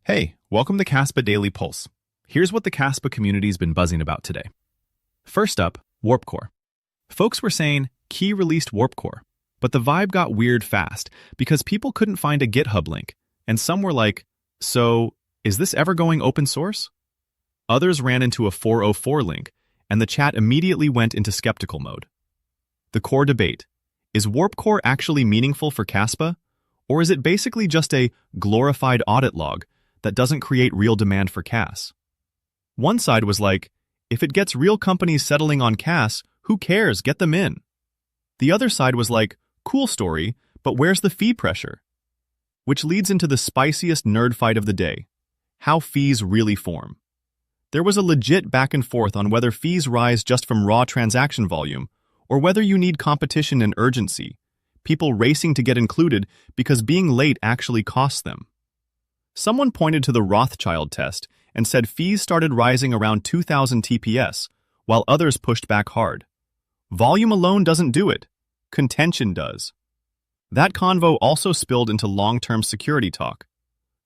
Hey, welcome to Kaspa Daily Pulse. Here's what the Kaspa community's been buzzing about today. First up, Warpcore. Folks were saying, Key released Warpcore, but the vibe got weird fast because people couldn't find a GitHub link, and some were like, so, is this ever going open source? Others ran into a 404 link, and the chat immediately went into skeptical mode. The core debate: is Warpcore actually meaningful for Kaspa, or is it basically just a glorified audit log that doesn't create real demand for Kas? One side was like, if it gets real companies settling on Kas, who cares, get them in. The other side was like, cool story, but where's the fee pressure? Which leads into the spiciest nerd fight of the day: how fees really form. There was a legit back and forth on whether fees rise just from raw transaction volume, or whether you need competition and urgency, people racing to get included because being late actually costs them. Someone pointed to the Rothschild test and said fees started rising around 2000 TPS, while others pushed back hard. Volume alone doesn't do it. Contention does. That convo also spilled into long-term security talk.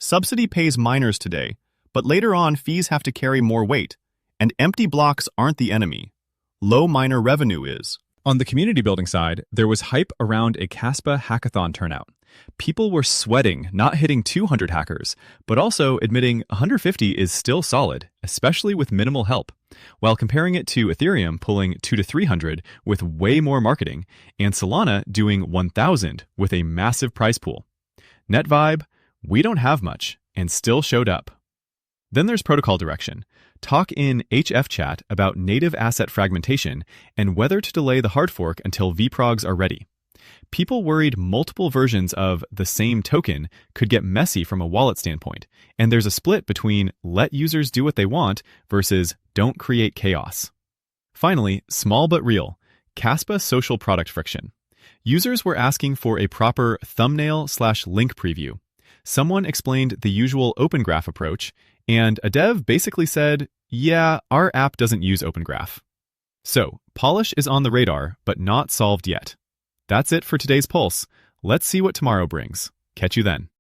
Subsidy pays miners today, but later on fees have to carry more weight, and empty blocks aren't the enemy. Low miner revenue is. On the community building side, there was hype around a Kaspa Hackathon turnout. People were sweating not hitting 200 hackers, but also admitting 150 is still solid, especially with minimal help, while comparing it to Ethereum pulling 2 to 300 with way more marketing, and Solana doing 1,000 with a massive price pool. Net vibe: we don't have much, and still showed up. Then there's protocol direction. Talk in HF chat about native asset fragmentation and whether to delay the hard fork until vprogs are ready. People worried multiple versions of the same token could get messy from a wallet standpoint, and there's a split between let users do what they want versus don't create chaos. Finally, small but real, Kaspa Social product friction. Users were asking for a proper thumbnail/link preview. Someone explained the usual Open Graph approach, and a dev basically said, yeah, our app doesn't use Open Graph. So, polish is on the radar, but not solved yet. That's it for today's Pulse. Let's see what tomorrow brings. Catch you then.